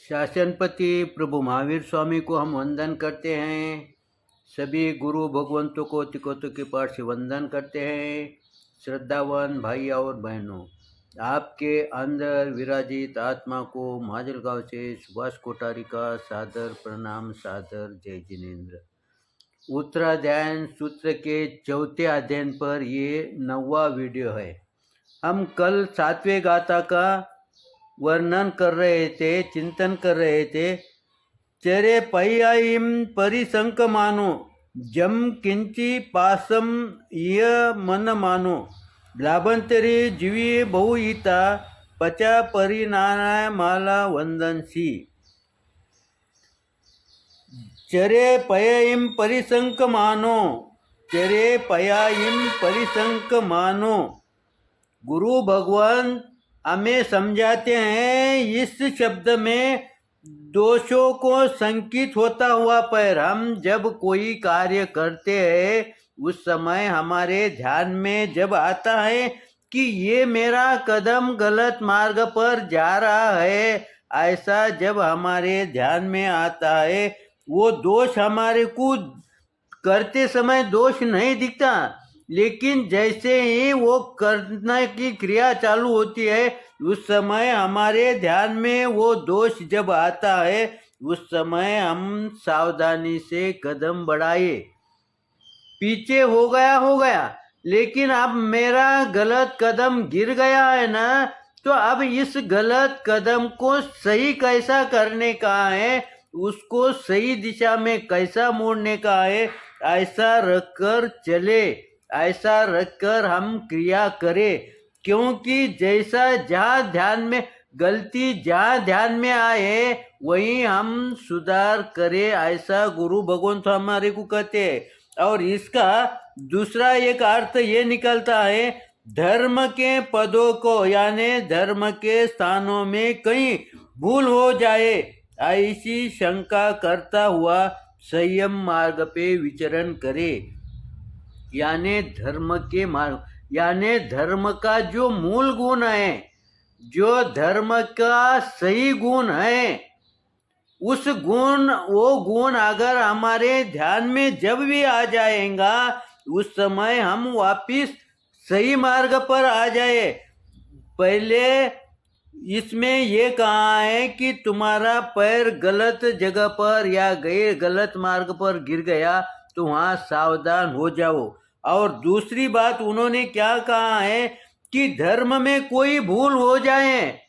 शासनपति प्रभु महावीर स्वामी को हम वंदन करते हैं। सभी गुरु भगवंतों को तिकोतों के पाठ से वंदन करते हैं। श्रद्धावान भाई और बहनों, आपके अंदर विराजित आत्मा को माजलगांव से सुभाष कोठारी का सादर प्रणाम, सादर जय जिनेन्द्र। उत्तराध्याय सूत्र के चौथे अध्ययन पर ये 9वां वीडियो है। हम कल 7वें गाथा का वर्णन कर रहे थे, चिंतन कर रहे थे। चरे पय्यायिम परिसंक मानो जम किंची पासम य मन मानो लाभंतरी जीवी बहुहिता पचा परिनानाय माला वंदनसी। चरे पय्यायिम परिसंक मानो, चरे पय्यायिम परिसंक मानो। गुरु भगवान हमें समझाते हैं, इस शब्द में दोषों को संकित होता हुआ पैर। हम जब कोई कार्य करते हैं उस समय हमारे ध्यान में जब आता है कि ये मेरा कदम गलत मार्ग पर जा रहा है, ऐसा जब हमारे ध्यान में आता है, वो दोष हमारे को करते समय दोष नहीं दिखता, लेकिन जैसे ही वो करने की क्रिया चालू होती है उस समय हमारे ध्यान में वो दोष जब आता है, उस समय हम सावधानी से कदम बढ़ाए। पीछे हो गया, लेकिन अब मेरा गलत कदम गिर गया है ना, तो अब इस गलत कदम को सही कैसा करने का है, उसको सही दिशा में कैसा मोड़ने का है, ऐसा रखकर चले, ऐसा रखकर हम क्रिया करें। क्योंकि जैसा जहाँ ध्यान में गलती जहाँ ध्यान में आए वहीं हम सुधार करें, ऐसा गुरु भगवान तो हमारे को कहते हैं। और इसका दूसरा एक अर्थ ये निकलता है, धर्म के पदों को यानी धर्म के स्थानों में कहीं भूल हो जाए ऐसी शंका करता हुआ संयम मार्ग पे विचरण करे। यानी धर्म के मार्ग, यानी धर्म का जो मूल गुण है, जो धर्म का सही गुण है, उस गुण वो गुण अगर हमारे ध्यान में जब भी आ जाएगा उस समय हम वापिस सही मार्ग पर आ जाए। पहले इसमें ये कहा है कि तुम्हारा पैर गलत जगह पर या गलत मार्ग पर गिर गया तो वहाँ सावधान हो जाओ। और दूसरी बात उन्होंने क्या कहा है कि धर्म में कोई भूल हो जाए,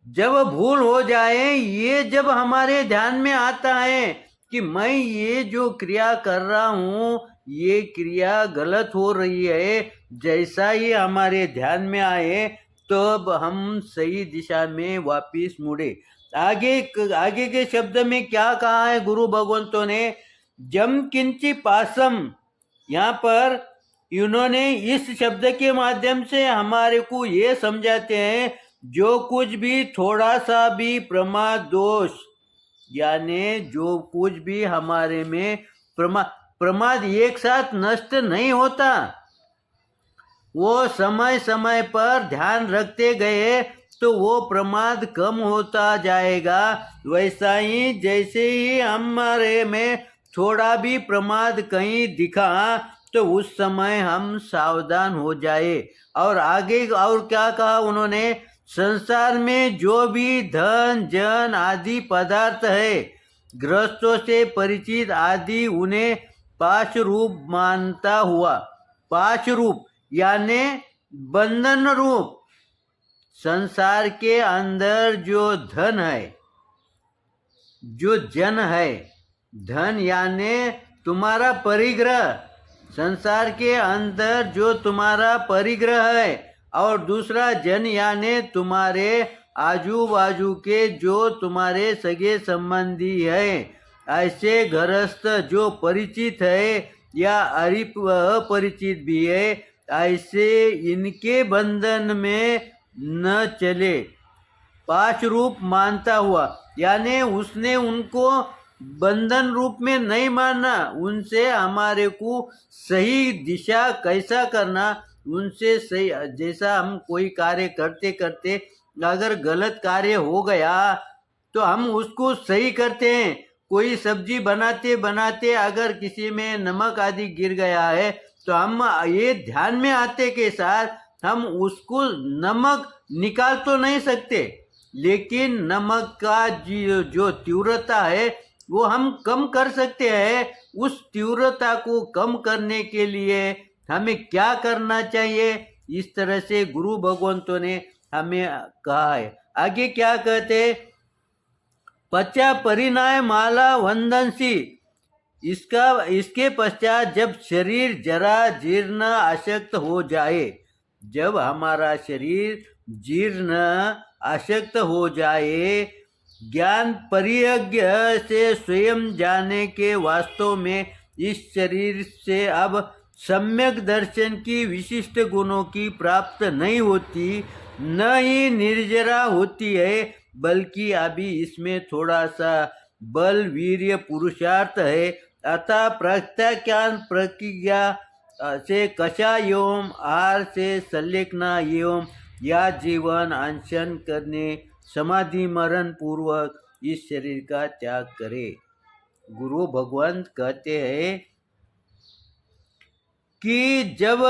जब भूल हो जाए, ये जब हमारे ध्यान में आता है कि मैं ये जो क्रिया कर रहा हूँ ये क्रिया गलत हो रही है, जैसा ही हमारे ध्यान में आए तो अब हम सही दिशा में वापिस मुड़े। आगे के शब्द में क्या कहा है गुरु भगवंतों ने, जम किंची पासम। यहाँ पर इन्होंने इस शब्द के माध्यम से हमारे को ये समझाते हैं, जो कुछ भी थोड़ा सा भी प्रमाद दोष, यानी जो कुछ भी हमारे में प्रमाद एक साथ नष्ट नहीं होता, वो समय समय पर ध्यान रखते गए तो वो प्रमाद कम होता जाएगा। वैसा ही जैसे ही हमारे में थोड़ा भी प्रमाद कहीं दिखा तो उस समय हम सावधान हो जाए। और आगे और क्या कहा उन्होंने, संसार में जो भी धन जन आदि पदार्थ है, गृहस्थों से परिचित आदि उन्हें पाश रूप मानता हुआ, पाश रूप यानी बंधन रूप, संसार के अंदर जो धन है, जो जन है, धन यानी तुम्हारा परिग्रह, संसार के अंदर जो तुम्हारा परिग्रह है, और दूसरा जन यानी तुम्हारे आजू बाजू के जो तुम्हारे सगे संबंधी है, ऐसे गृहस्थ जो परिचित है या अपरिचित भी है, ऐसे इनके बंधन में न चले। पाश रूप मानता हुआ यानी उसने उनको बंधन रूप में नहीं मानना, उनसे हमारे को सही दिशा कैसा करना, उनसे सही, जैसा हम कोई कार्य करते करते अगर गलत कार्य हो गया तो हम उसको सही करते हैं। कोई सब्जी बनाते बनाते अगर किसी में नमक आदि गिर गया है तो हम ये ध्यान में आते के साथ हम उसको नमक निकाल तो नहीं सकते, लेकिन नमक का जो तीव्रता है वो हम कम कर सकते हैं। उस तीव्रता को कम करने के लिए हमें क्या करना चाहिए, इस तरह से गुरु भगवंतों ने हमें कहा है। आगे क्या कहते, पचा परिणाय माला वंदनसी। इसके पश्चात जब शरीर जरा जीर्ण अशक्त हो जाए, जब हमारा शरीर जीर्ण अशक्त हो जाए, ज्ञान परियज्ञ से स्वयं जाने के वास्तव में इस शरीर से अब सम्यक दर्शन की विशिष्ट गुणों की प्राप्त नहीं होती, न ही निर्जरा होती है, बल्कि अभी इसमें थोड़ा सा बल वीर्य पुरुषार्थ है। अतः प्रत्याख्यान प्रतिज्ञा से कषा एवं आहार से संलेखना एवं या जीवन अनशन करने समाधि मरण पूर्वक इस शरीर का त्याग करे। गुरु भगवंत कहते हैं कि जब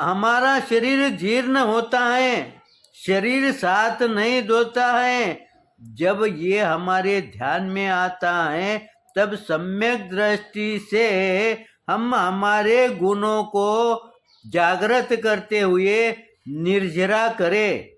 हमारा शरीर जीर्ण होता है, शरीर साथ नहीं देता है, जब ये हमारे ध्यान में आता है, तब सम्यक दृष्टि से हम हमारे गुणों को जागृत करते हुए निर्जरा करें।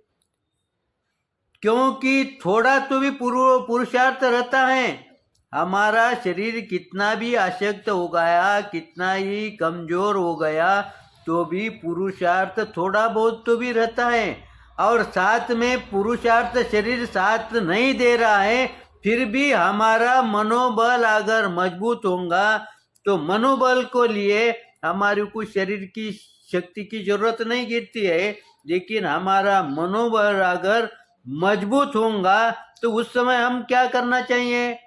क्योंकि थोड़ा तो भी पुरुषार्थ रहता है। हमारा शरीर कितना भी अशक्त हो गया, कितना ही कमजोर हो गया, तो भी पुरुषार्थ थोड़ा बहुत तो भी रहता है। और साथ में पुरुषार्थ शरीर साथ नहीं दे रहा है, फिर भी हमारा मनोबल अगर मजबूत होगा तो मनोबल को लिए हमारे को शरीर की शक्ति की जरूरत नहीं गिरती है, लेकिन हमारा मनोबल अगर मजबूत होगा तो उस समय हम क्या करना चाहिए,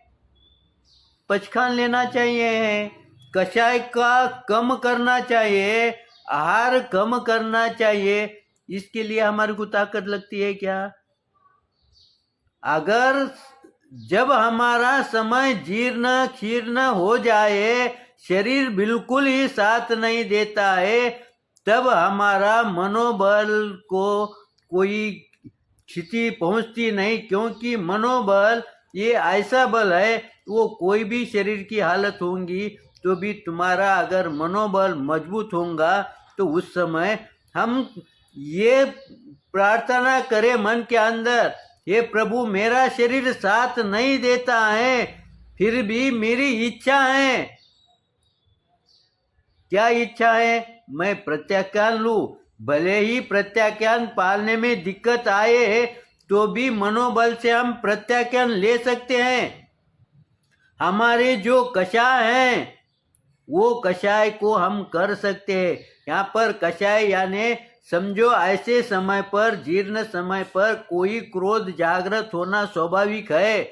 पचखान लेना चाहिए, कषाय का कम करना चाहिए, आहार कम करना चाहिए। इसके लिए हमारे को ताकत लगती है क्या? अगर जब हमारा समय जीर्ण क्षीर्ण हो जाए, शरीर बिल्कुल ही साथ नहीं देता है, तब हमारा मनोबल को कोई क्षति पहुंचती नहीं। क्योंकि मनोबल ये ऐसा बल है, वो कोई भी शरीर की हालत होगी तो भी तुम्हारा अगर मनोबल मजबूत होगा तो उस समय हम ये प्रार्थना करें मन के अंदर, हे प्रभु मेरा शरीर साथ नहीं देता है, फिर भी मेरी इच्छा है। क्या इच्छा है? मैं प्रत्याख्यान लूं। भले ही प्रत्याख्यान पालने में दिक्कत आए तो भी मनोबल से हम प्रत्याख्यान ले सकते हैं। हमारे जो कषाय हैं वो कषाय को हम कर सकते हैं। यहाँ पर कषाय यानी समझो ऐसे समय पर, जीर्ण समय पर कोई क्रोध जागृत होना स्वाभाविक है,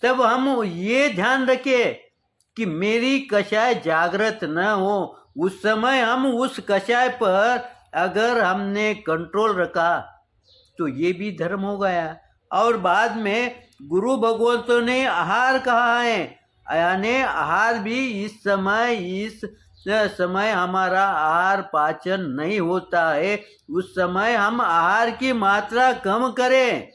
तब हम ये ध्यान रखें कि मेरी कषाय जागृत न हो। उस समय हम उस कषाय पर अगर हमने कंट्रोल रखा तो ये भी धर्म हो गया। और बाद में गुरु भगवंतों ने आहार कहा है, यानी आहार भी इस समय हमारा आहार पाचन नहीं होता है, उस समय हम आहार की मात्रा कम करें।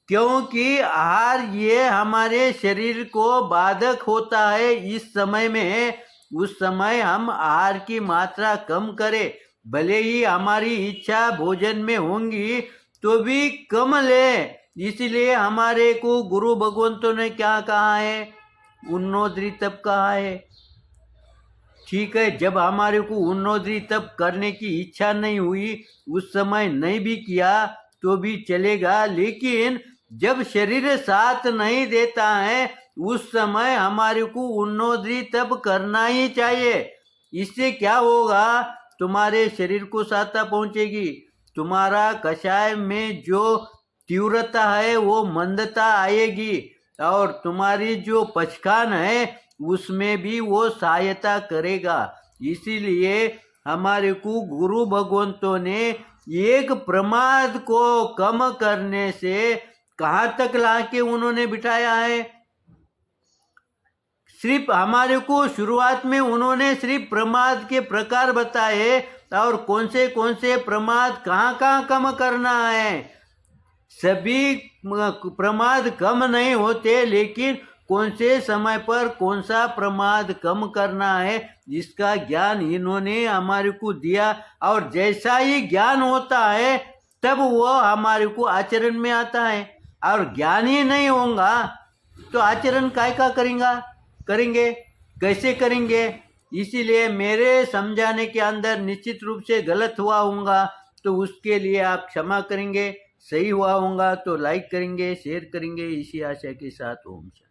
क्योंकि आहार ये हमारे शरीर को बाधक होता है इस समय में, उस समय हम आहार की मात्रा कम करें। भले ही हमारी इच्छा भोजन में होंगी तो भी कम ले। इसलिए हमारे को गुरु भगवंतों ने क्या कहा है, उन्नोद्री तप कहा है। ठीक है, जब हमारे को उन्नोद्री तप करने की इच्छा नहीं हुई, उस समय नहीं भी किया तो भी चलेगा, लेकिन जब शरीर साथ नहीं देता है उस समय हमारे को उन्नोद्री तप करना ही चाहिए। इससे क्या होगा, तुम्हारे शरीर को सहायता पहुंचेगी, तुम्हारा कषाय में जो तीव्रता है वो मंदता आएगी, और तुम्हारी जो पचखान है उसमें भी वो सहायता करेगा। इसीलिए हमारे को गुरु भगवंतों ने एक प्रमाद को कम करने से कहाँ तक लाके उन्होंने बिठाया है। सिर्फ हमारे को शुरुआत में उन्होंने सिर्फ प्रमाद के प्रकार बताए और कौन से प्रमाद कहाँ कहाँ कम करना है। सभी प्रमाद कम नहीं होते, लेकिन कौन से समय पर कौन सा प्रमाद कम करना है जिसका ज्ञान इन्होंने हमारे को दिया। और जैसा ही ज्ञान होता है तब वो हमारे को आचरण में आता है। और ज्ञान ही नहीं होगा तो आचरण काय का करेंगे, कैसे करेंगे। इसीलिए मेरे समझाने के अंदर निश्चित रूप से गलत हुआ होगा तो उसके लिए आप क्षमा करेंगे, सही हुआ होगा तो लाइक करेंगे, शेयर करेंगे। इसी आशा के साथ ओम शांति।